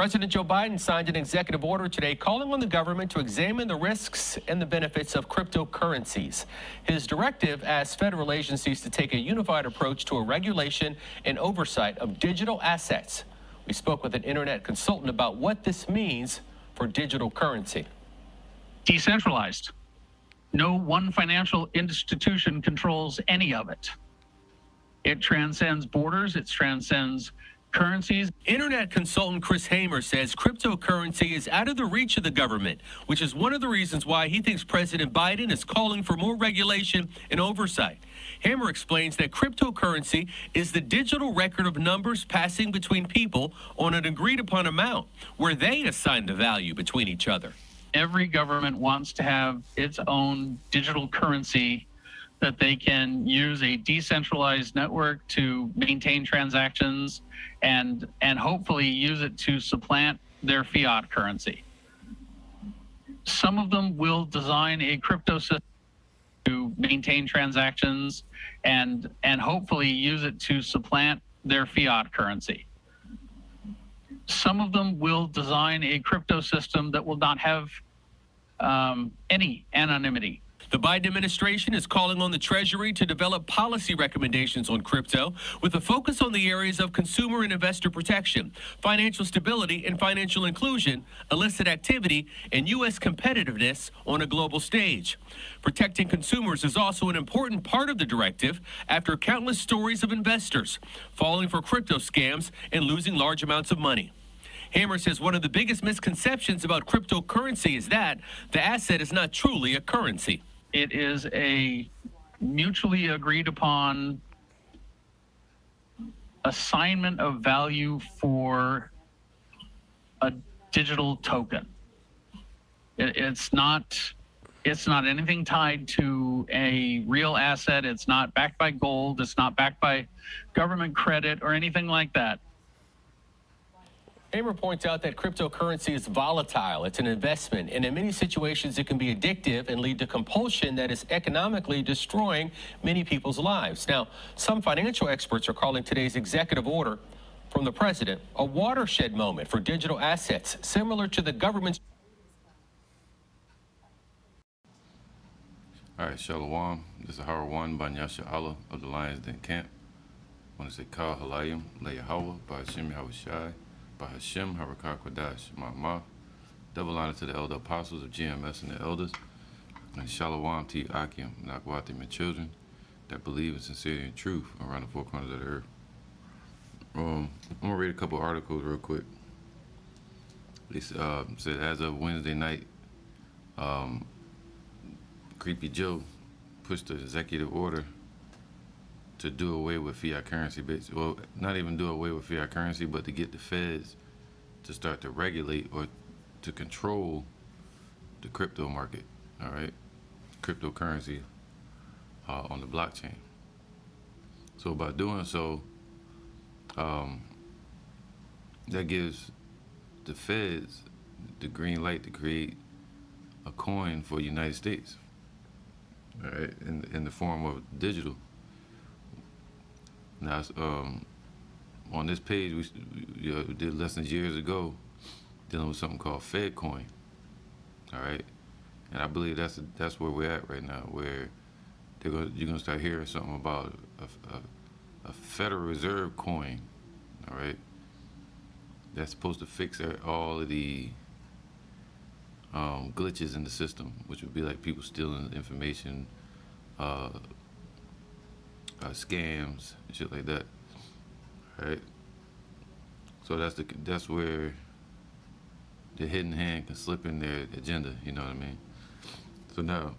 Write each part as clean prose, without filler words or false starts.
President Joe Biden signed an executive order today calling on the government to examine the risks and the benefits of cryptocurrencies. His directive asks federal agencies to take a unified approach to a regulation and oversight of digital assets. We spoke with an internet consultant about what this means for digital currency. Decentralized. No one financial institution controls any of it. It transcends borders, it transcends currencies. Internet consultant Chris Hamer says cryptocurrency is out of the reach of the government, which is one of the reasons why he thinks President Biden is calling for more regulation and oversight. Hamer explains that cryptocurrency is the digital record of numbers passing between people on an agreed upon amount, where they assign the value between each other. Every government wants to have its own digital currency that they can use a decentralized network to maintain transactions and hopefully use it to supplant their fiat currency. Some of them will design a crypto system to maintain transactions and hopefully use it to supplant their fiat currency. Some of them will design a crypto system that will not have any anonymity. The Biden administration is calling on the Treasury to develop policy recommendations on crypto with a focus on the areas of consumer and investor protection, financial stability and financial inclusion, illicit activity, and U.S. competitiveness on a global stage. Protecting consumers is also an important part of the directive after countless stories of investors falling for crypto scams and losing large amounts of money. Hamer says one of the biggest misconceptions about cryptocurrency is that the asset is not truly a currency. It is a mutually agreed upon assignment of value for a digital token. It's not anything tied to a real asset. It's not backed by gold. It's not backed by government credit or anything like that. Hamer points out that cryptocurrency is volatile. It's an investment, and in many situations it can be addictive and lead to compulsion that is economically destroying many people's lives. Now, some financial experts are calling today's executive order from the president a watershed moment for digital assets, similar to the government's. All right, Shalom. This is Howard 1 by Nyasha Allah of the Lions Den Camp. I want to say Kal Halayim, Leia Hawa, by Hashem Yahushai, by Hashem Harakah Kodash, Ma'amah. Double honor to the elder apostles of GMS and the elders. And Shalom to Akim, Nakwatim, and children that believe in sincerity and truth around the four corners of the earth. I'm going to read a couple articles real quick. They said as of Wednesday night, Creepy Joe pushed an executive order to do away with fiat currency. Well, not even do away with fiat currency, but to get the feds to start to regulate or to control the crypto market, all right? Cryptocurrency on the blockchain. So by doing so, that gives the feds the green light to create a coin for the United States, all right, in the form of digital. Now, on this page, we did lessons years ago dealing with something called FedCoin, all right? And I believe that's where we're at right now, where you're gonna start hearing something about a Federal Reserve coin, all right? That's supposed to fix all of the glitches in the system, which would be like people stealing information, scams, and shit like that, right? So that's where the hidden hand can slip in their agenda, you know what I mean? So now,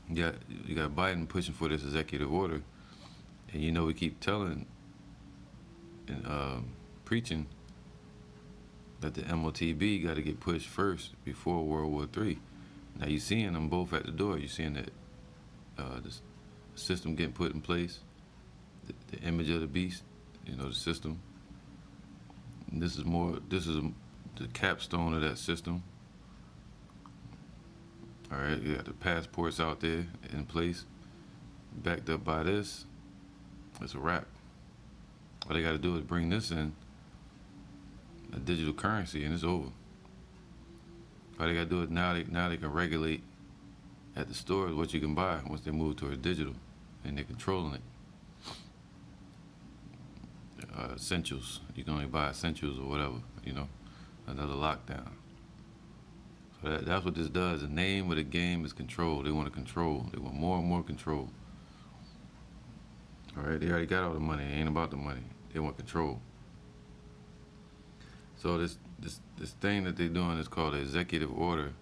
you got Biden pushing for this executive order, and you know we keep telling and preaching that the MOTB got to get pushed first before World War III. Now you're seeing them both at the door. You're seeing that this system getting put in place, the image of the beast, you know, the system. And this is the capstone of that system. All right, you got the passports out there in place, backed up by this. It's a wrap. All they got to do is bring this in, a digital currency, and it's over. All they gotta do is now they can regulate at the stores what you can buy once they move towards digital, and they're controlling it. Essentials, you can only buy essentials or whatever, another lockdown. So that's what this does. The name of the game is control. They want to control. They want more and more control. All right, they already got all the money. It ain't about the money. They want control. So this thing that they're doing is called an executive order,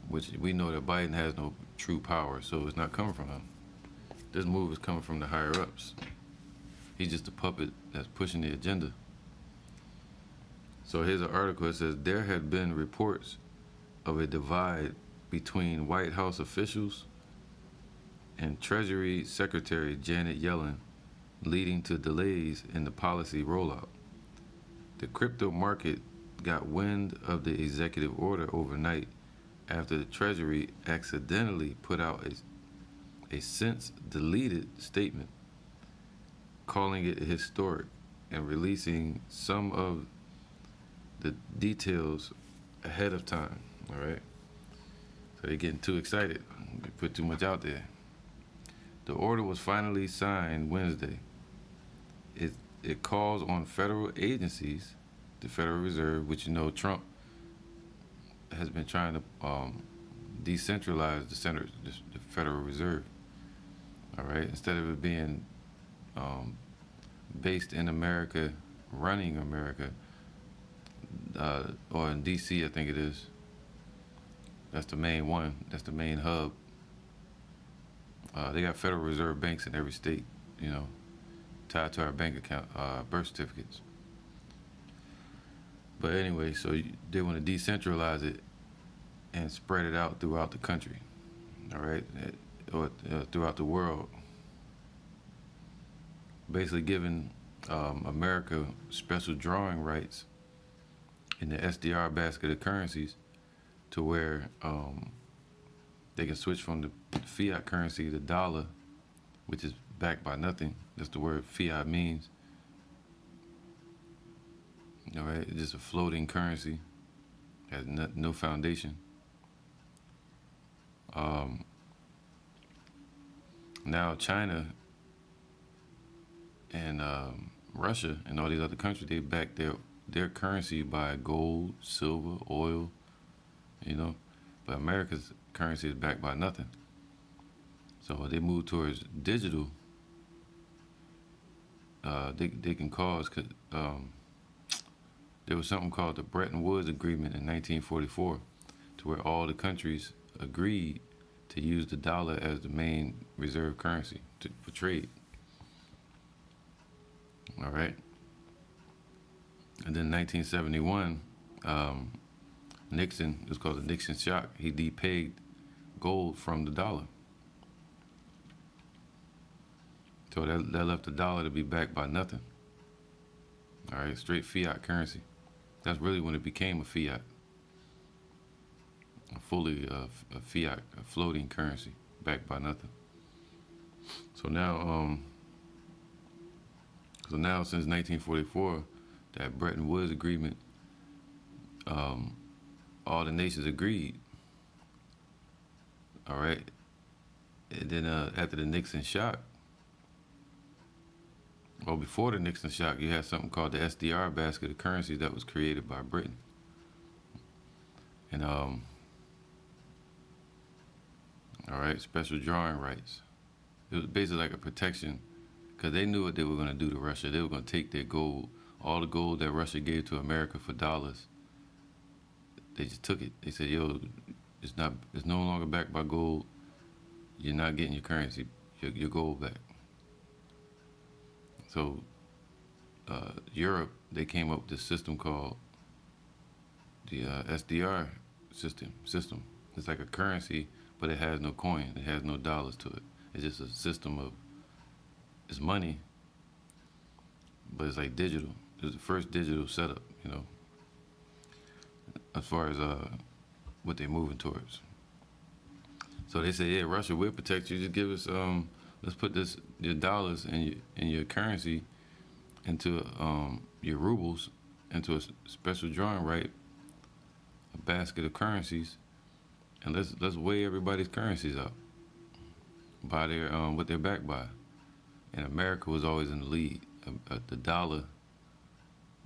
which we know that Biden has no true power, so it's not coming from him. This move is coming from the higher ups. He's just a puppet that's pushing the agenda. So here's an article. It says, there had been reports of a divide between White House officials and Treasury Secretary Janet Yellen, leading to delays in the policy rollout. The crypto market got wind of the executive order overnight after the Treasury accidentally put out a since deleted statement calling it historic and releasing some of the details ahead of time. All right, so they're getting too excited. They put too much out there. The order was finally signed Wednesday. It calls on federal agencies, the Federal Reserve, which Trump has been trying to decentralize the Federal Reserve. All right, instead of it being based in America, running America, or in D.C., I think it is. That's the main one. That's the main hub. They got Federal Reserve banks in every state, tied to our bank account, birth certificates. But anyway, so they want to decentralize it and spread it out throughout the country, all right, or throughout the world. Basically giving America special drawing rights in the SDR basket of currencies to where they can switch from the fiat currency, the dollar, which is backed by nothing. That's the word fiat means. All right, it's just a floating currency, has no foundation. Now China and Russia and all these other countries, they back their currency by gold, silver, oil, but America's currency is backed by nothing. So they move towards digital. They can cause. There was something called the Bretton Woods Agreement in 1944, to where all the countries agreed to use the dollar as the main reserve currency for trade. All right. And then 1971, Nixon, it was called the Nixon shock. He depegged gold from the dollar. So that left the dollar to be backed by nothing. All right, straight fiat currency. That's really when it became a fiat. Fully a fiat, a floating currency backed by nothing. So now since 1944, that Bretton Woods Agreement, all the nations agreed. All right, and then after the Nixon shock, or before the Nixon shock, you had something called the SDR basket of currencies that was created by Britain. And all right, special drawing rights. It was basically like a protection, because they knew what they were going to do to Russia. They were going to take their gold, all the gold that Russia gave to America for dollars. They just took it. They said, "Yo, it's no longer backed by gold. You're not getting your currency, your gold back." So Europe, they came up with this system called the SDR system. It's like a currency, but it has no coin. It has no dollars to it. It's just a system of, it's money, but it's like digital. It's the first digital setup, as far as what they're moving towards. So they say, yeah, Russia will protect you. Just give us, let's put your dollars and your currency into your rubles, into a special drawing right, a basket of currencies, and let's weigh everybody's currencies out by their what they're backed by. And America was always in the lead. The dollar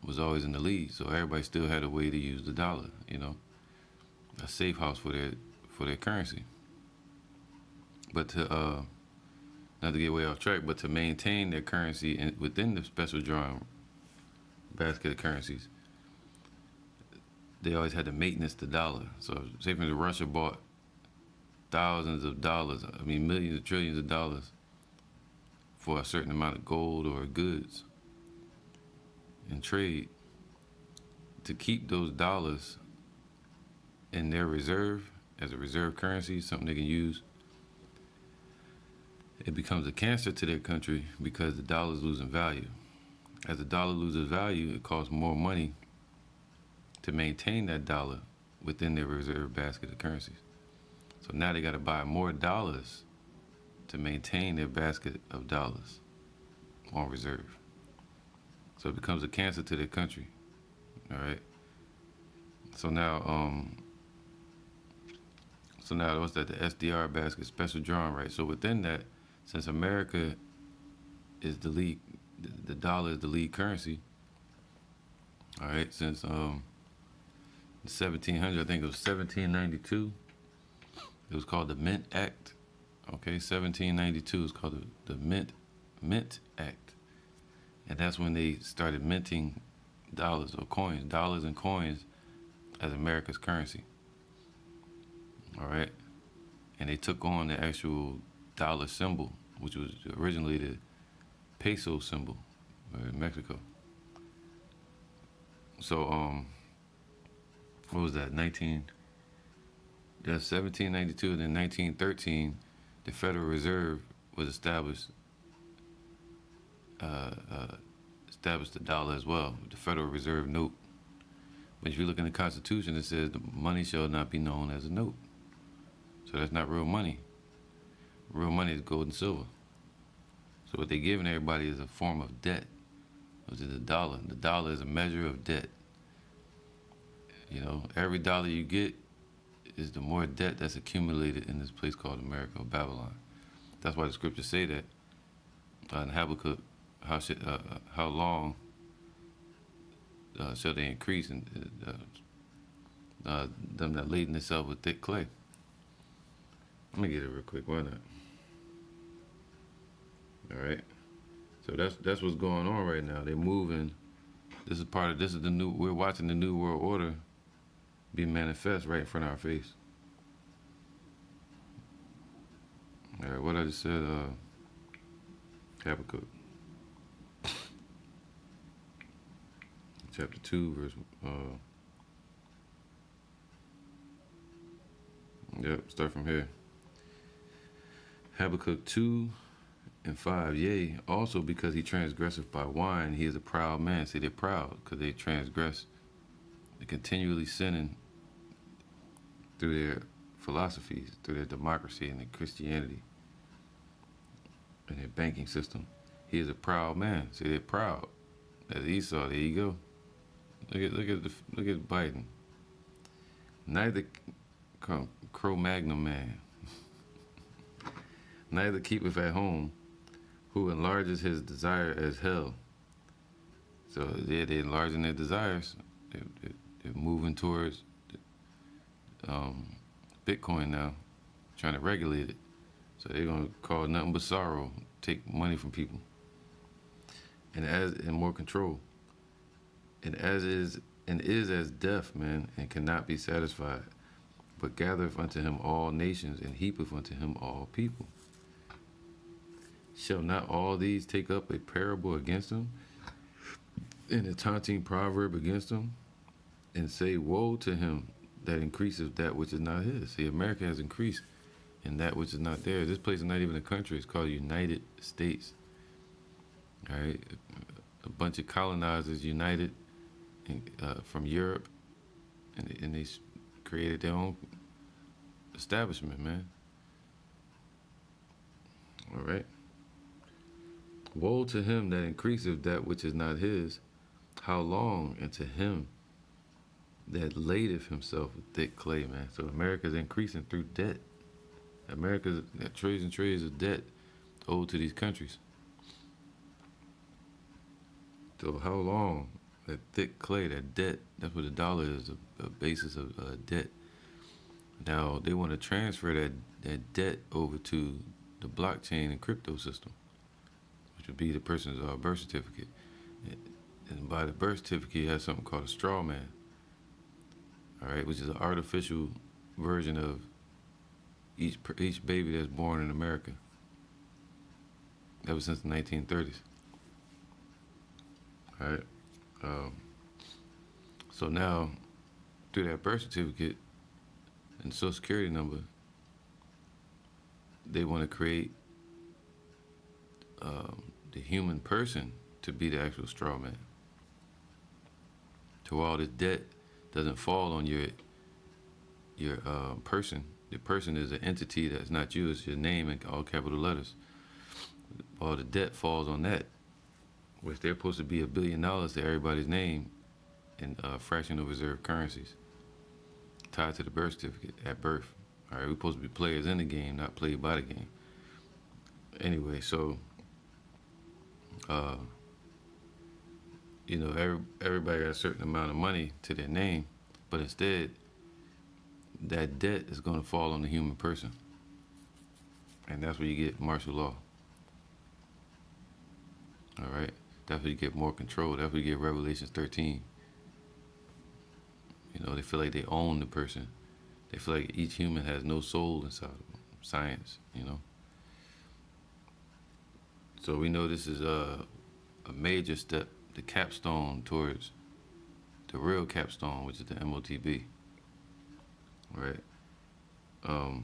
was always in the lead, so everybody still had a way to use the dollar. A safe house for their currency. But to not to get way off track, but to maintain their currency within the special drawing basket of currencies, they always had to maintenance the dollar. So, say for instance, Russia bought thousands of dollars, millions of trillions of dollars for a certain amount of gold or goods in trade. To keep those dollars in their reserve as a reserve currency, something they can use, it becomes a cancer to their country because the dollar is losing value. As the dollar loses value, it costs more money to maintain that dollar within their reserve basket of currencies. So now they got to buy more dollars to maintain their basket of dollars on reserve. So it becomes a cancer to their country. All right. So now what's that? The SDR basket, special drawing right. So within that, since America is the lead, the dollar is the lead currency. All right. Since the 1700s, I think it was 1792. It was called the Mint Act. Okay, 1792 is called the Mint Act, and that's when they started minting dollars and coins as America's currency. All right, and they took on the actual dollar symbol, which was originally the peso symbol in Mexico. So what was that? 1792, and then 1913, the Federal Reserve was established. Established the dollar as well, the Federal Reserve note. But if you look in the Constitution, it says the money shall not be known as a note. So that's not real money. Real money is gold and silver. So what they're giving everybody is a form of debt, which is the dollar. The dollar is a measure of debt. Every dollar you get is the more debt that's accumulated in this place called America or Babylon. That's why the scriptures say that in Habakkuk, how long shall they increase, and them that laden themselves with thick clay. Let me get it real quick. Why not? All right. So that's what's going on right now. They're moving. This is the new. We're watching the new world order be manifest right in front of our face. All right. What I just said. Habakkuk. Chapter 2, verse. Start from here. Habakkuk 2:5. Yea, also because he transgresseth by wine, he is a proud man. See, they're proud because they transgress. They're continually sinning through their philosophies, through their democracy and their Christianity and their banking system. He is a proud man. See, they're proud. As Esau, there you go. Look at Biden. Neither Cro-Magnon man, neither keepeth at home, who enlarges his desire as hell. So they're enlarging their desires. They're moving towards Bitcoin now, trying to regulate it. So they're gonna cause nothing but sorrow, take money from people, and more control. And is as deaf, man, and cannot be satisfied, but gathereth unto him all nations, and heapeth unto him all people. Shall not all these take up a parable against him, and a taunting proverb against him, and say, woe to him that increaseth that which is not his? See, America has increased in that which is not theirs. This place is not even a country. It's called the United States. All right? A bunch of colonizers united from Europe, and they created their own establishment, man. All right. Woe to him that increaseth that which is not his. how long into him that ladeth himself with thick clay, man. So America's increasing through debt. America's got trades and trades of debt owed to these countries. So how long that thick clay, that debt, that's what the dollar is, a basis of debt. Now they want to transfer that debt over to the blockchain and crypto system, which would be the person's birth certificate. And by the birth certificate, you have something called a straw man, all right, which is an artificial version of each baby that's born in America ever since the 1930s. All right. So now, through that birth certificate and Social Security number, they want to create the human person to be the actual straw man. To where all this debt doesn't fall on your person. The person is an entity that's not you. It's your name in all capital letters. All the debt falls on that, which they're supposed to be $1 billion to everybody's name in fractional reserve currencies tied to the birth certificate at birth. All right, we're supposed to be players in the game, not played by the game. Anyway, so everybody got a certain amount of money to their name, but instead, that debt is going to fall on the human person, and that's where you get martial law. All right, that's where you get more control. That's where you get Revelations 13. They feel like they own the person. They feel like each human has no soul inside of them. Science, So we know this is a major step, the capstone towards the real capstone, which is the MOTB. Right. A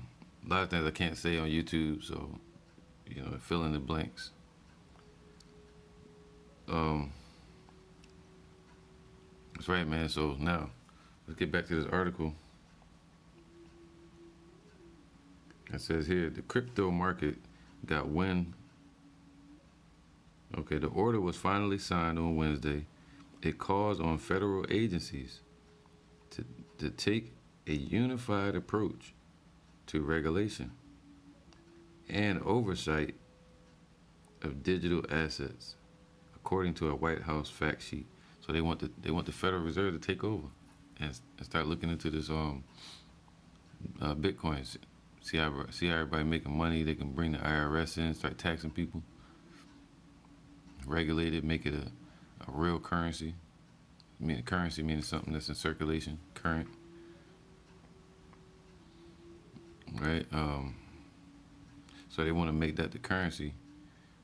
lot of things I can't say on YouTube, so fill in the blanks. That's right, man. So now let's get back to this article. It says here the crypto market got wind. Okay, the order was finally signed on Wednesday. It calls on federal agencies to take a unified approach to regulation and oversight of digital assets, according to a White House fact sheet. So they want the Federal Reserve to take over and start looking into this Bitcoin. See how everybody making money. They can bring the IRS in, start taxing people, regulate it, make it a real currency. Currency meaning something that's in circulation, current. Right? So they want to make that the currency,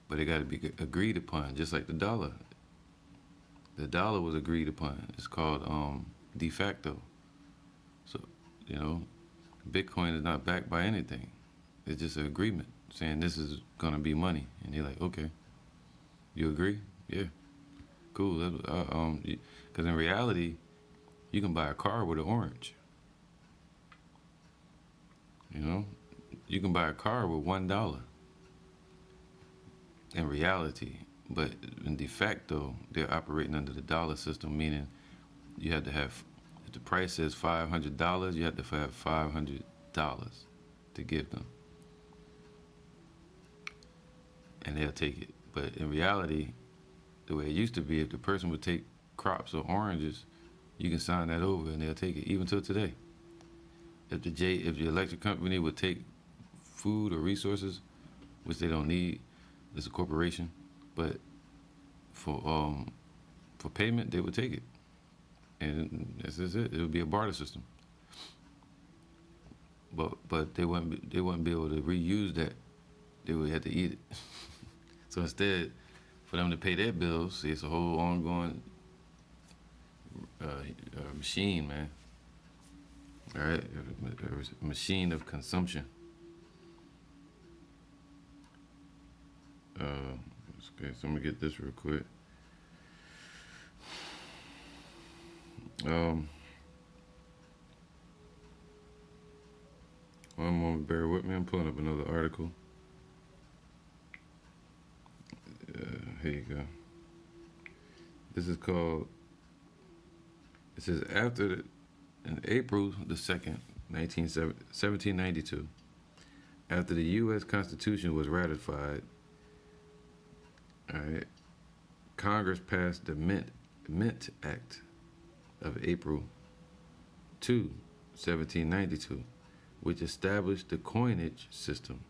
but it got to be agreed upon, just like the dollar. The dollar was agreed upon. It's called de facto. So, Bitcoin is not backed by anything. It's just an agreement saying this is going to be money. And they're like, okay, you agree? Yeah. Cool. Because in reality, you can buy a car with an orange. You can buy a car with $1 in reality, but in de facto, they're operating under the dollar system, meaning you have to have, if the price says $500, you have to have $500 to give them, and they'll take it. But in reality, the way it used to be, if the person would take crops or oranges, you can sign that over and they'll take it, even till today. If the electric company would take food or resources, which they don't need, it's a corporation, but for payment they would take it, and this is it. It would be a barter system. But they wouldn't be able to reuse that. They would have to eat it. So instead, for them to pay their bills, see, it's a whole ongoing machine, man. All right, a machine of consumption. Okay, so I'm gonna get this real quick. One moment, bear with me. I'm pulling up another article. Here you go. This is called It says in April the 2nd, 1792, after the U.S. Constitution was ratified, all right, Congress passed the Mint Act of April 2, 1792, which established the coinage system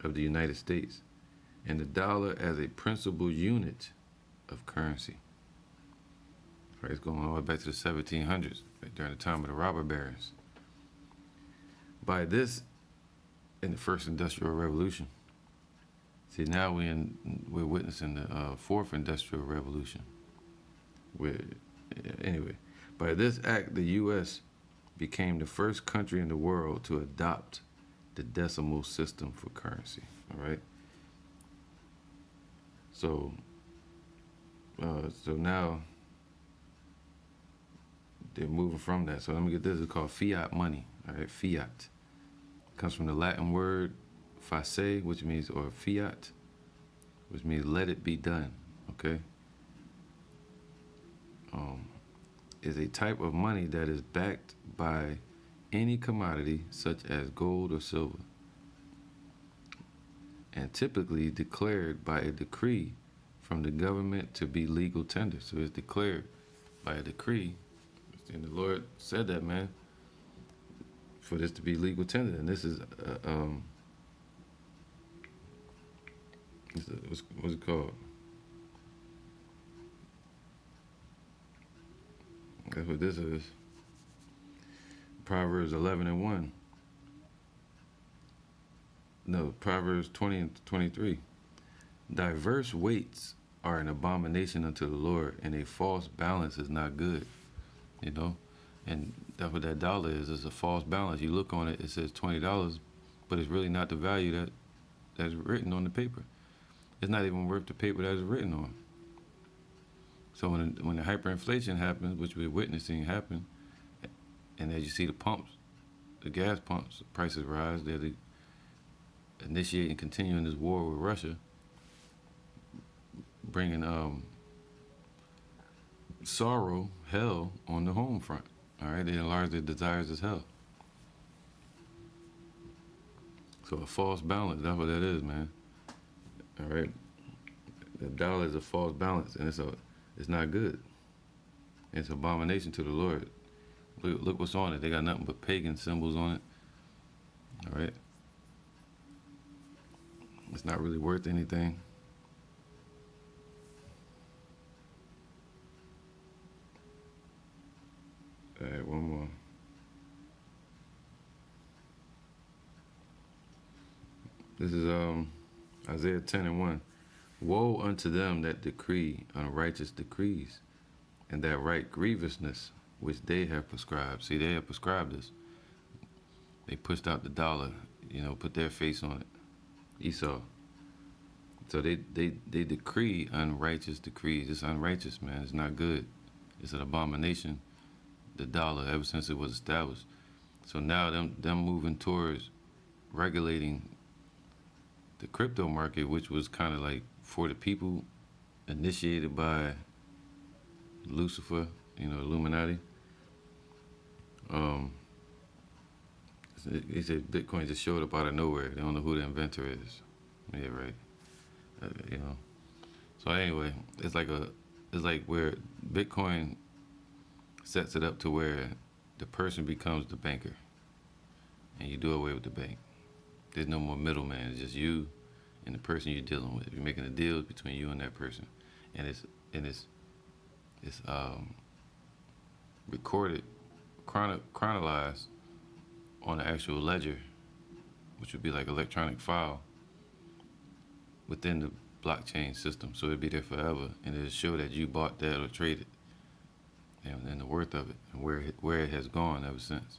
of the United States and the dollar as a principal unit of currency. Right, it's going all the way back to the 1700s, right, during the time of the robber barons. By this, in the first industrial revolution. See, now we're witnessing the fourth industrial revolution. Anyway, by this act, the U.S. became the first country in the world to adopt the decimal system for currency. All right. So now they're moving from that. So let me get this. It's called fiat money. All right, fiat comes from the Latin word face, which means, or fiat, which means let it be done. Okay. Is a type of money that is backed by any commodity such as gold or silver, and typically declared by a decree from the government to be legal tender. So it's declared by a decree, and the Lord said that, man, for this to be legal tender. And this is what's it called? That's what this is. Proverbs 11:1. No, Proverbs 20 and 23. Diverse weights are an abomination unto the Lord, and a false balance is not good. You know? And that's what that dollar is. It's a false balance. You look on it, it says $20, but it's really not the value that's written on the paper. It's not even worth the paper that it's written on. So when the hyperinflation happens, which we're witnessing happen, and as you see the pumps, the gas pumps, prices rise, they're initiating, continuing this war with Russia, bringing sorrow, hell on the home front. All right, they enlarge their desires as hell. So a false balance, that's what that is, man. All right, the dollar is a false balance, and it's not good. It's an abomination to the Lord. Look what's on it. They got nothing but pagan symbols on it. All right. It's not really worth anything. All right, one more. This is Isaiah 10:1. Woe unto them that decree unrighteous decrees, and that write grievousness which they have prescribed. See, they have prescribed this. They pushed out the dollar, put their face on it. Esau. So they decree unrighteous decrees. It's unrighteous, man. It's not good. It's an abomination, the dollar, ever since it was established. So now them moving towards regulating the crypto market, which was kind of like for the people, initiated by Lucifer, Illuminati. He said Bitcoin just showed up out of nowhere. They don't know who the inventor is. Yeah, right. So anyway, it's like where Bitcoin sets it up to where the person becomes the banker, and you do away with the bank. There's no more middleman. It's just you and the person you're dealing with. You're making a deal between you and that person, and it's recorded, chronologized on the actual ledger, which would be like electronic file within the blockchain system. So it'd be there forever, and it'll show that you bought that or traded, and the worth of it, and where it has gone ever since.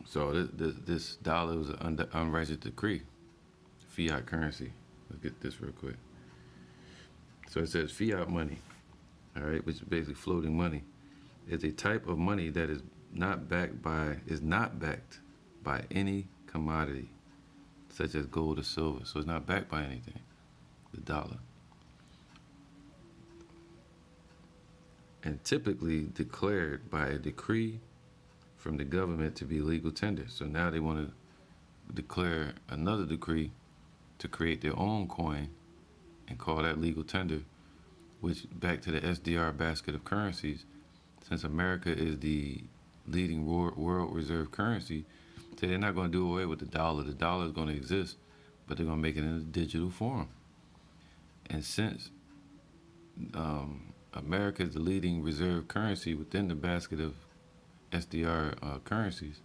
So this dollar was an unrighteous decree, fiat currency. Let's get this real quick. So it says fiat money, all right, which is basically floating money, is a type of money that is not backed by any commodity, such as gold or silver. So it's not backed by anything, the dollar. and typically declared by a decree from the government to be legal tender. So now they want to declare another decree to create their own coin and call that legal tender, which back to the SDR basket of currencies, since America is the leading world reserve currency, so they're not going to do away with the dollar. The dollar is going to exist, but they're going to make it in a digital form. And since America is the leading reserve currency within the basket of SDR currencies,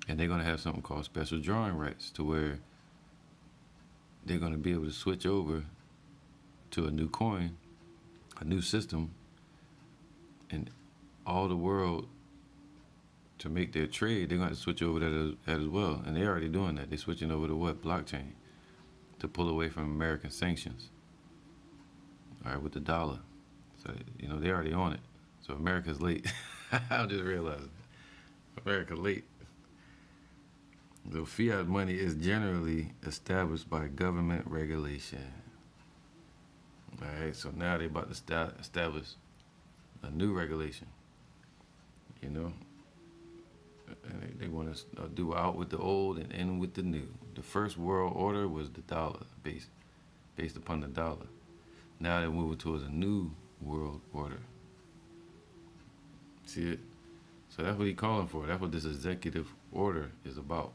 and they're going to have something called special drawing rights, to where they're going to be able to switch over to a new coin, a new system, and all the world, to make their trade, they're going to switch over that as well. And they're already doing that. They're switching over to what? Blockchain, to pull away from American sanctions. All right, with the dollar. So, they're already on it. So America's late. I just realized America's late. The fiat money is generally established by government regulation. All right, so now they're about to establish a new regulation. And they want to do out with the old and in with the new. The first world order was the dollar, based upon the dollar. Now they're moving towards a new world order. See it? So that's what he's calling for. That's what this executive order is about.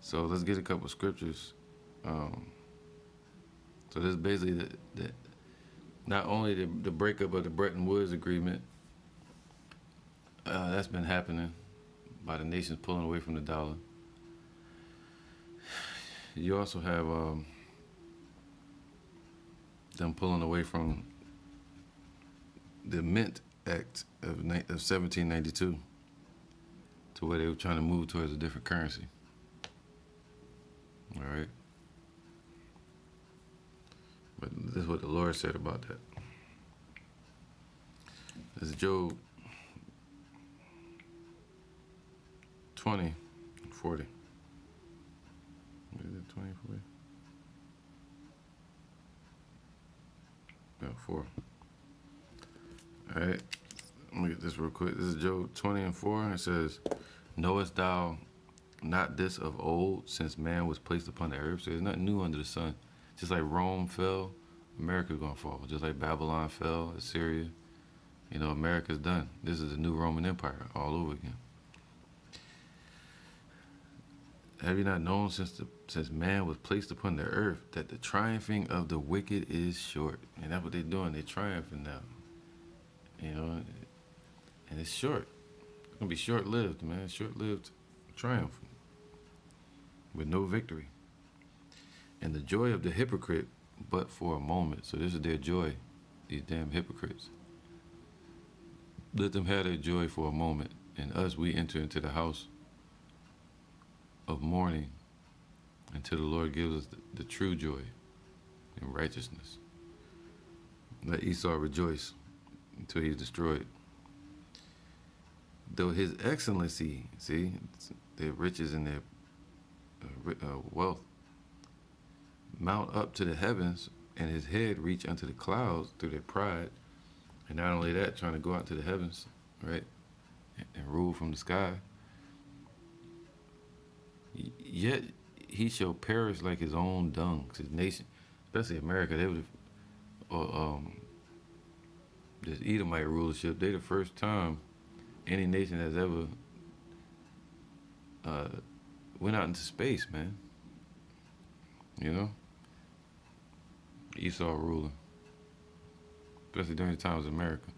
So let's get a couple scriptures. So this is basically not only the breakup of the Bretton Woods Agreement, that's been happening by the nations pulling away from the dollar. You also have them pulling away from the Mint Act of 1792, to where they were trying to move towards a different currency. All right. But this is what the Lord said about that. This is Job 20, 40. Is it 20, 40? No, 4. All right. Let me get this real quick. This is Job 20 and 4. It says, knowest thou not this of old, since man was placed upon the earth? So there's nothing new under the sun. Just like Rome fell, America's going to fall. Just like Babylon fell, Assyria, America's done. This is the new Roman Empire all over again. Have you not known since man was placed upon the earth that the triumphing of the wicked is short? And that's what they're doing. They're triumphing now. And it's short. It's going to be short-lived, man. Short-lived triumph with no victory. And the joy of the hypocrite, but for a moment. So this is their joy, these damn hypocrites. Let them have their joy for a moment. And us, we enter into the house of mourning until the Lord gives us the true joy and righteousness. Let Esau rejoice until he's destroyed. Though his excellency, see, their riches and their wealth, mount up to the heavens, and his head reach unto the clouds through their pride. And not only that, trying to go out to the heavens, right, and rule from the sky. Yet he shall perish like his own dung. His nation, especially America, they would have, this Edomite rulership, they the first time any nation has ever went out into space, man. Esau ruling, especially during the times of America,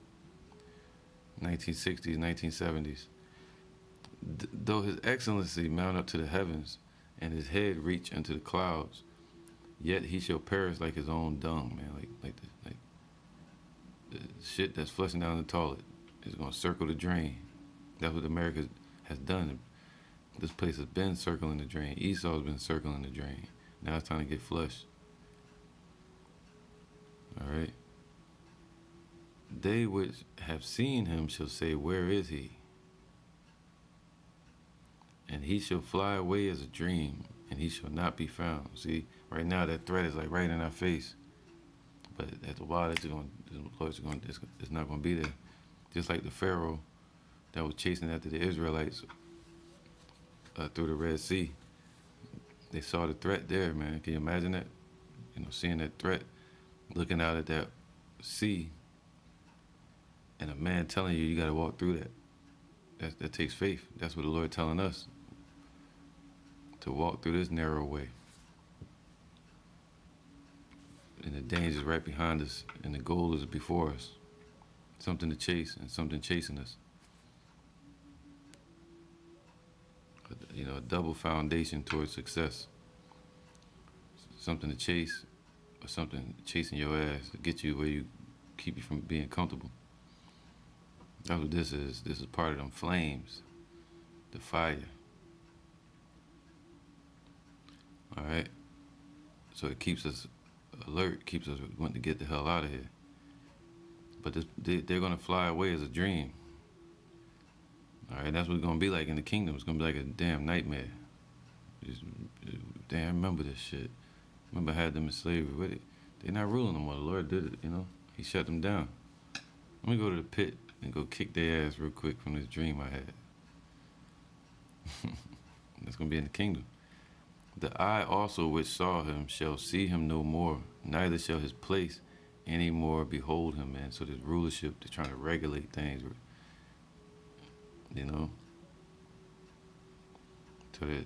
1960s, 1970s. Though his excellency mount up to the heavens, and his head reach unto the clouds, yet he shall perish like his own dung, man. Like the shit that's flushing down the toilet is gonna circle the drain. That's what America has done. This place has been circling the drain. Esau's been circling the drain. Now it's time to get flushed. All right. They which have seen him shall say, where is he? And he shall fly away as a dream, and he shall not be found. See, right now that threat is like right in our face. But after a while, the Lord's going, it's not going to be there. Just like the Pharaoh that was chasing after the Israelites through the Red Sea. They saw the threat there, man. Can you imagine that? Seeing that threat, looking out at that sea, and a man telling you got to walk through that. That takes faith. That's what the Lord telling us, to walk through this narrow way. And the danger is right behind us, and the goal is before us. Something to chase, and something chasing us. A double foundation towards success. Something to chase, or something chasing your ass to get you where you keep you from being comfortable. That's what this is. This is part of them flames, the fire. All right. So it keeps us alert, keeps us wanting to get the hell out of here. But they're gonna fly away as a dream. All right, that's what it's gonna be like in the kingdom. It's gonna be like a damn nightmare. Damn, I remember this shit. Remember I had them in slavery. They're not ruling no more. The Lord did it, He shut them down. Let me go to the pit and go kick their ass real quick from this dream I had. That's gonna be in the kingdom. The eye also which saw him shall see him no more, neither shall his place any more behold him, man. So this rulership, they're trying to regulate things, so that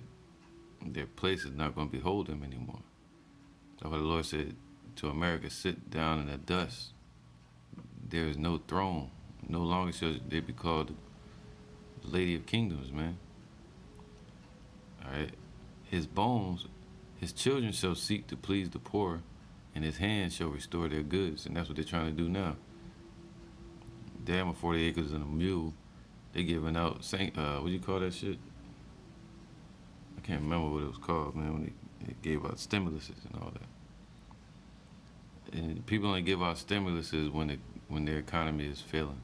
their place is not going to behold him anymore. That's why the Lord said to America, sit down in the dust. There is no throne. No longer shall they be called the Lady of Kingdoms, man. All right. His bones, his children shall seek to please the poor, and his hands shall restore their goods. And that's what they're trying to do now. Damn, 40 acres and a mule. They giving out, what do you call that shit? I can't remember what it was called, man, when they gave out stimuluses and all that. And people only give out stimuluses when their economy is failing.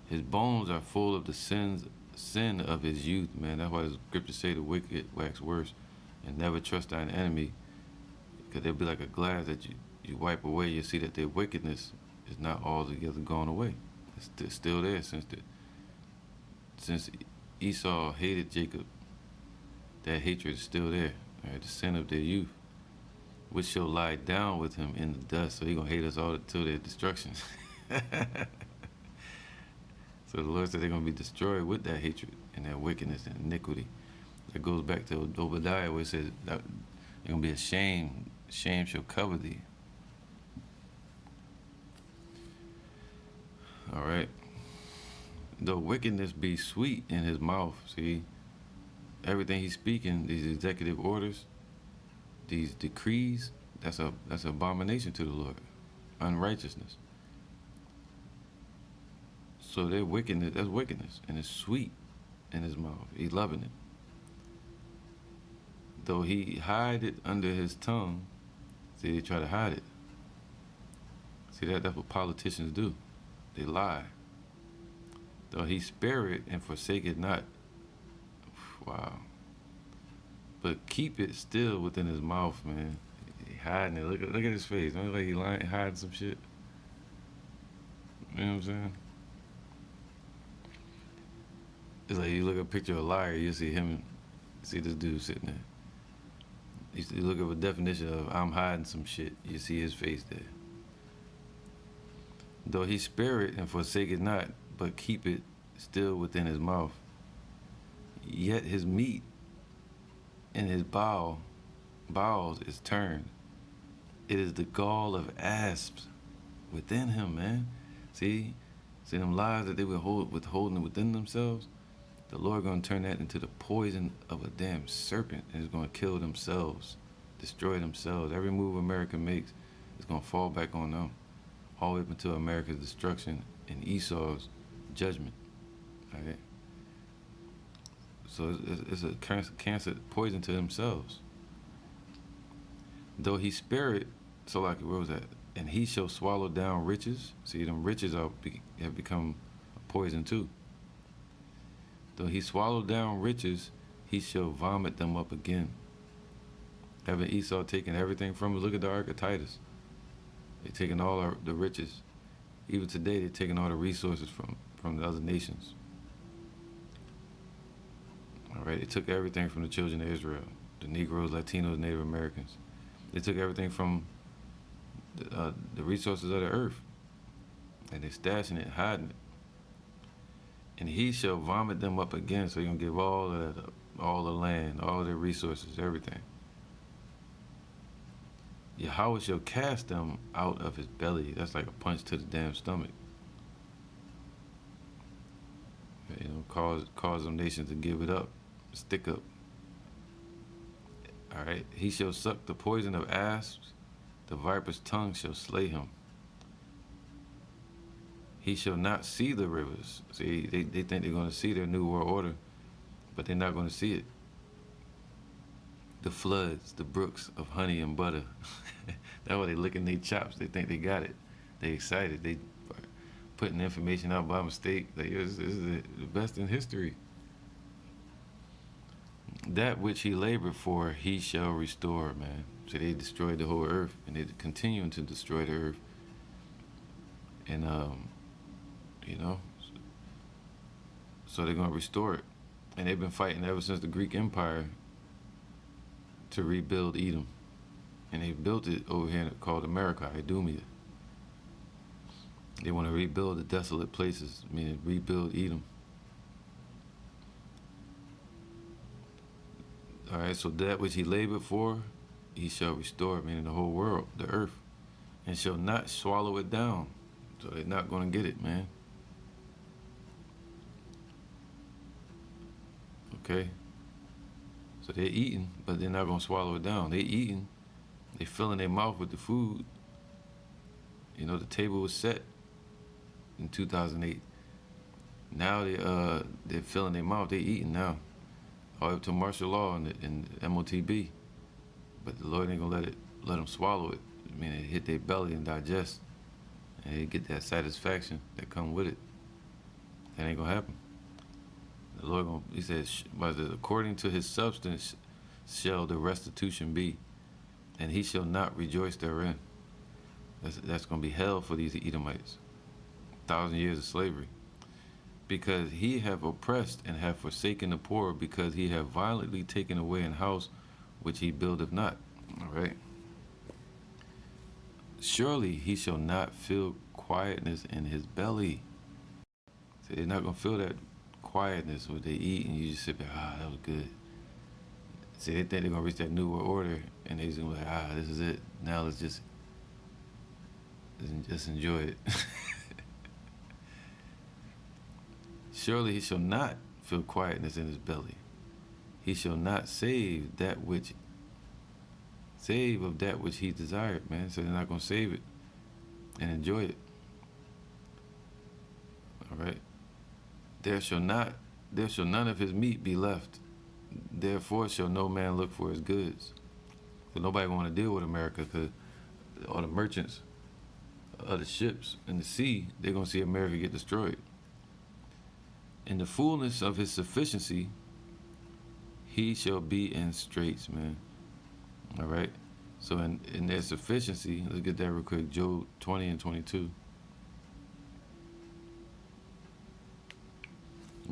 His bones are full of the sin of his youth, man. That's why the scriptures say the wicked wax worse, and never trust thine enemy, because they'll be like a glass that you wipe away. You see that their wickedness is not altogether gone away. It's still there since Esau hated Jacob. That hatred is still there. Right? The sin of their youth, which shall lie down with him in the dust. So he's gonna hate us all till their destruction. So the Lord said they're gonna be destroyed with that hatred and that wickedness and iniquity. That goes back to Obadiah, where it says that you're gonna be ashamed. Shame shall cover thee. All right. Though wickedness be sweet in his mouth, see, everything he's speaking, these executive orders, these decrees, that's an abomination to the Lord. Unrighteousness. So their wickedness, that's wickedness, and it's sweet in his mouth. He's loving it. Though he hide it under his tongue, see, they try to hide it. See, that's what politicians do. They lie. Though he spare it and forsake it not. Wow. But keep it still within his mouth, man. He hiding it. Look at his face. Don't look like he lying, hiding some shit. You know what I'm saying? It's like you look at a picture of a liar, you see him, see this dude sitting there. You look at a definition of I'm hiding some shit, you see his face there. Though he spare it and forsake it not, but keep it still within his mouth, yet his meat in his bowels is turned. It is the gall of asps within him, man. See them lies that they were withholding within themselves? The Lord gonna turn that into the poison of a damn serpent, and it's gonna kill themselves, destroy themselves. Every move America makes is gonna fall back on them, all the way up until America's destruction and Esau's judgment. All right. So it's a cancer poison to themselves. Though he spare it, so like where was that? And he shall swallow down riches. See, them riches have become a poison too. Though he swallow down riches, he shall vomit them up again. Having Esau taking everything from us. Look at the Ark of Titus. They're taking all the riches. Even today, they're taking all the resources from the other nations. All right, they took everything from the children of Israel, the Negroes, Latinos, Native Americans. They took everything from the resources of the earth, and they're stashing it, hiding it. And he shall vomit them up again, so he's gonna give all of that up, all the land, all their resources, everything. Yahweh shall cast them out of his belly. That's like a punch to the damn stomach. You know, cause them nations to give it up, stick up. All right. He shall suck the poison of asps. The viper's tongue shall slay him. He shall not see the rivers. See, they think they're going to see their new world order, but they're not going to see it. The floods, the brooks of honey and butter. That's why they licking their chops. They think they got it. They excited. They putting information out by mistake. Like, this is the best in history. That which he labored for, he shall restore, man. So they destroyed the whole earth, and they're continuing to destroy the earth. And, you know, so they're going to restore it. And they've been fighting ever since the Greek Empire to rebuild Edom. And they built it over here called America, Idumea. They want to rebuild the desolate places, meaning rebuild Edom. All right, so that which he labored for, he shall restore, meaning the whole world, the earth, and shall not swallow it down. So they're not going to get it, man. Okay? So they're eating, but they're not going to swallow it down. They're eating. They're filling their mouth with the food. You know, the table was set in 2008. Now they're filling their mouth. They're eating now. All up to martial law and MOTB. But the Lord ain't going to let them swallow it. I mean, it hit their belly and digest. And they get that satisfaction that come with it. That ain't going to happen. The Lord, he says, according to his substance shall the restitution be, and he shall not rejoice therein. That's going to be hell for these Edomites. 1,000 years of slavery. Because he have oppressed and have forsaken the poor, because he have violently taken away an house which he buildeth not. All right. Surely he shall not feel quietness in his belly. So they're not going to feel that quietness when they eat and you just sit there, that was good. See, they think they're going to reach that new world order and they're just going to be like, this is it. Now let's just enjoy it. Surely he shall not feel quietness in his belly. He shall not save of that which he desired, man. So they're not going to save it and enjoy it. All right. There shall none of his meat be left. Therefore shall no man look for his goods. So nobody want to deal with America, because all the merchants of the ships in the sea, they're going to see America get destroyed. In the fullness of his sufficiency, he shall be in straits, man. All right. So in their sufficiency, let's get that real quick. Job 20 and 22.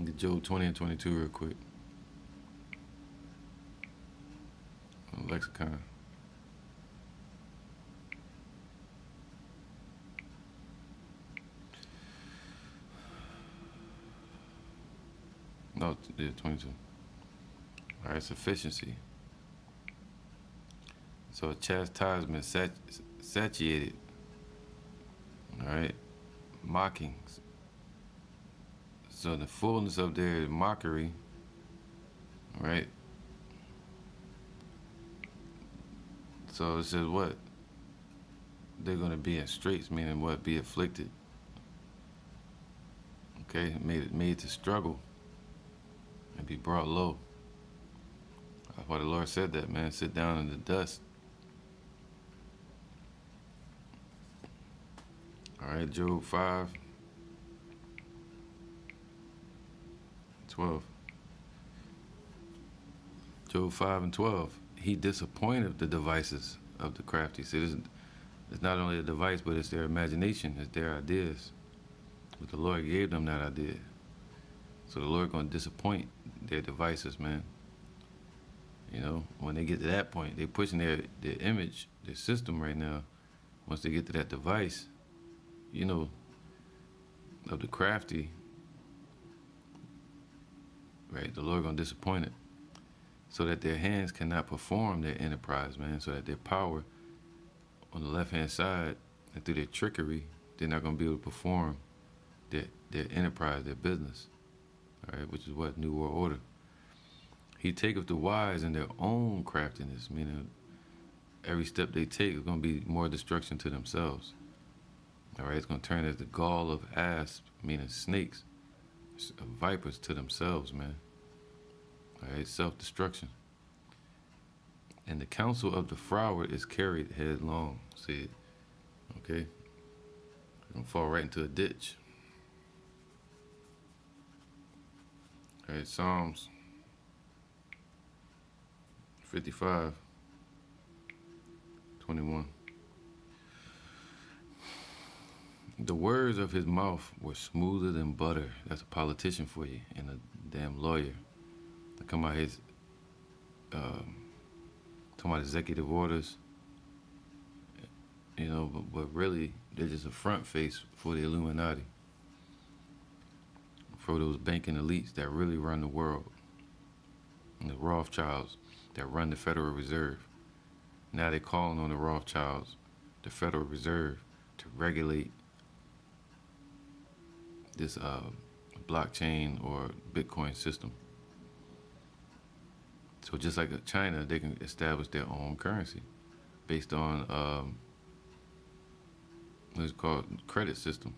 Get Job 20 and 22 real quick. Lexicon. No, yeah, 22. All right, sufficiency. So chastisement, satiated. All right, mockings. So the fullness of their mockery, right? So it says what? They're going to be in straits, meaning what? Be afflicted. Okay, made to struggle and be brought low. That's why the Lord said that, man. Sit down in the dust. All right, Job 5. 12. Job 5 and 12. he disappointed the devices of the crafty. See, it's not only a device, but it's their imagination, it's their ideas. But the Lord gave them that idea. So the Lord gonna disappoint their devices, man. You know, when they get to that point, they pushing their image, their system right now. Once they get to that device, you know, of the crafty, right, the Lord gonna disappoint it. So that their hands cannot perform their enterprise, man. So that their power on the left-hand side and through their trickery, they're not gonna be able to perform their enterprise, their business. All right, which is what New World Order. He taketh the wise in their own craftiness, meaning every step they take is going to be more destruction to themselves. All right, it's going to turn as the gall of asps, meaning snakes, vipers to themselves, man. All right, self-destruction. And the counsel of the froward is carried headlong. See it? Okay? It's going to fall right into a ditch. All right, Psalms 55, 21. The words of his mouth were smoother than butter. That's a politician for you and a damn lawyer. They come out his, talking about executive orders, you know, but really they're just a front face for the Illuminati, for those banking elites that really run the world, and the Rothschilds that run the Federal Reserve. Now they're calling on the Rothschilds, the Federal Reserve, to regulate this blockchain or Bitcoin system. So just like China, they can establish their own currency based on what's called credit system.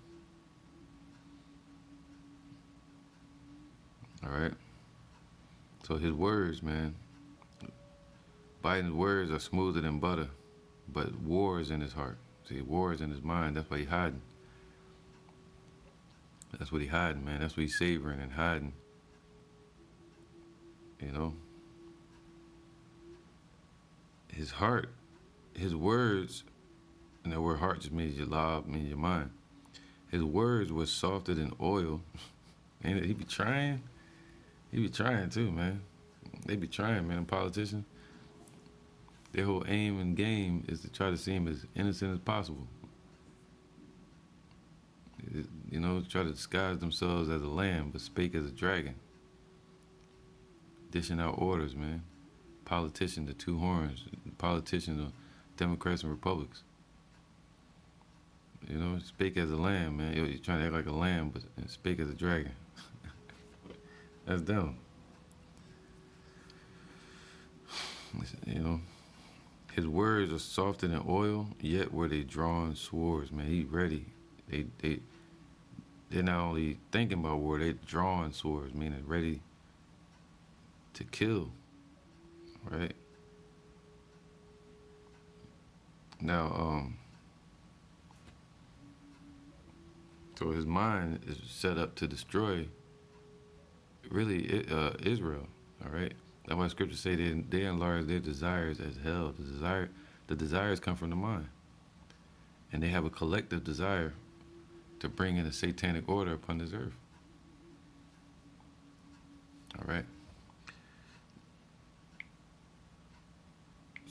All right. So his words, man, Biden's words are smoother than butter, but war is in his heart. See, war is in his mind. That's why he's hiding. That's what he's hiding, man. That's what he's savoring and hiding. You know? His heart, his words, and the word heart just means your lob, means your mind. His words were softer than oil. And he be trying. He be trying too, man. They be trying, man, politicians. Their whole aim and game is to try to seem as innocent as possible. You know, try to disguise themselves as a lamb, but speak as a dragon. Dishing out orders, man. Politician, the two horns. Politicians, the Democrats and Republicans. You know, speak as a lamb, man. You're trying to act like a lamb, but speak as a dragon. That's dumb. You know, his words are softer than oil, yet were they drawn swords, man. He ready. They're not only thinking about war, they're drawing swords, meaning ready to kill, right? Now, so his mind is set up to destroy really Israel, all right? That's why scriptures say they enlarge their desires as hell. The desires come from the mind. And they have a collective desire to bring in a satanic order upon this earth. All right?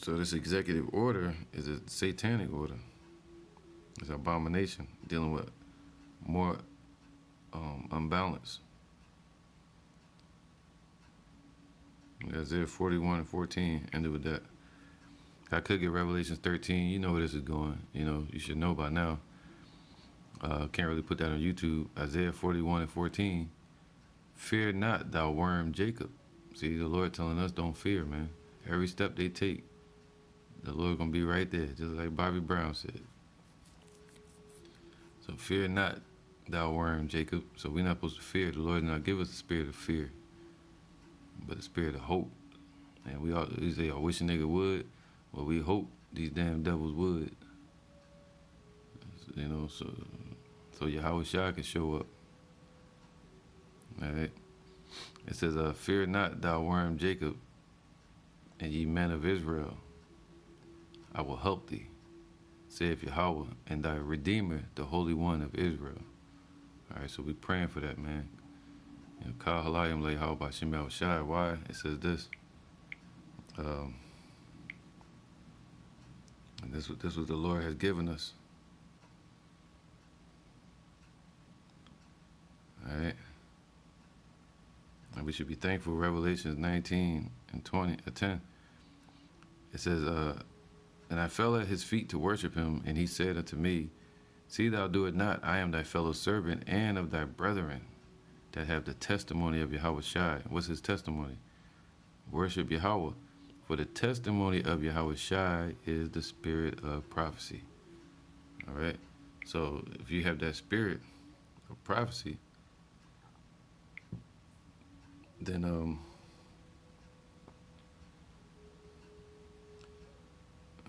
So this executive order is a satanic order. It's an abomination dealing with more unbalance. Isaiah 41:14 ended with that. I could get Revelations 13. You know where this is going. You know, you should know by now. Can't really put that on YouTube. Isaiah 41:14. Fear not, thou worm Jacob. See, the Lord telling us don't fear, man. Every step they take, the Lord gonna be right there, just like Bobby Brown said. So fear not, thou worm Jacob. So we're not supposed to fear. The Lord did not give us the spirit of fear, but the spirit of hope. And we say, I wish a nigga would. Well, we hope these damn devils would. You know, so Yahweh Shah can show up. All right. It says, fear not, thou worm Jacob, and ye men of Israel, I will help thee, saith Yahweh, and thy Redeemer, the Holy One of Israel. All right, so we praying for that, man. You know, Kal Halayim Le How by Shem Shai. Why? It says this. And this is what the Lord has given us. All right. And we should be thankful. Revelations 19 and 10. It says, and I fell at his feet to worship him, and he said unto me, see thou do it not. I am thy fellow servant and of thy brethren that have the testimony of Yahweh Shai. What's his testimony? Worship Yahweh. For the testimony of Yahweh Shai is the spirit of prophecy. All right? So if you have that spirit of prophecy, then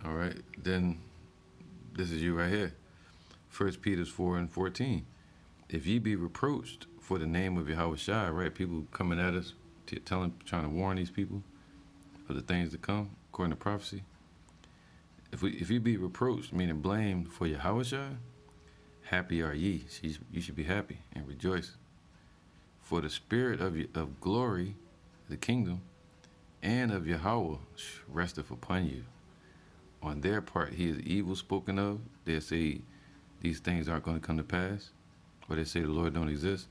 all right, then this is you right here. 1 Peter 4 and 14. If ye be reproached for the name of Yahweh Shai, right? People coming at us, trying to warn these people of the things to come, according to prophecy. If you be reproached, meaning blamed for Yahweh Shai, happy are ye. You should be happy and rejoice. For the spirit of glory, the kingdom, and of Yahweh resteth upon you. On their part, he is evil spoken of. They say these things aren't going to come to pass, or they say the Lord don't exist.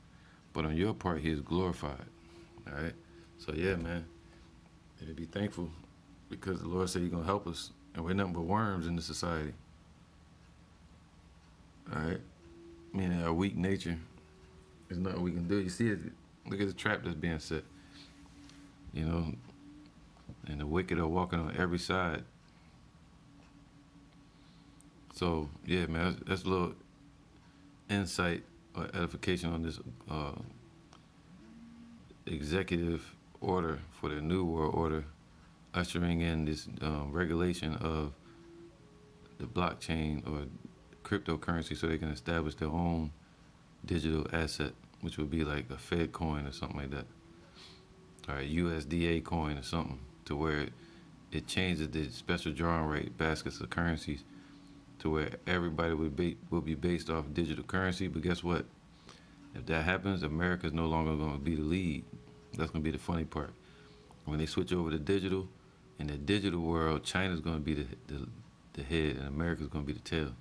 But on your part, he is glorified. All right? So, yeah, man. And be thankful because the Lord said he's going to help us. And we're nothing but worms in this society. All right? Meaning our weak nature. There's nothing we can do. You see it. Look at the trap that's being set. You know, and the wicked are walking on every side. So, yeah, man, that's a little insight or edification on this executive order for the New World Order, ushering in this regulation of the blockchain or cryptocurrency so they can establish their own digital asset, which would be like a Fed coin or something like that, or a USDA coin or something, to where it changes the special drawing rate baskets of currencies to where everybody will be based off digital currency. But guess what? If that happens, America's no longer going to be the lead. That's going to be the funny part. When they switch over to digital, in the digital world, China's going to be the head and America's going to be the tail.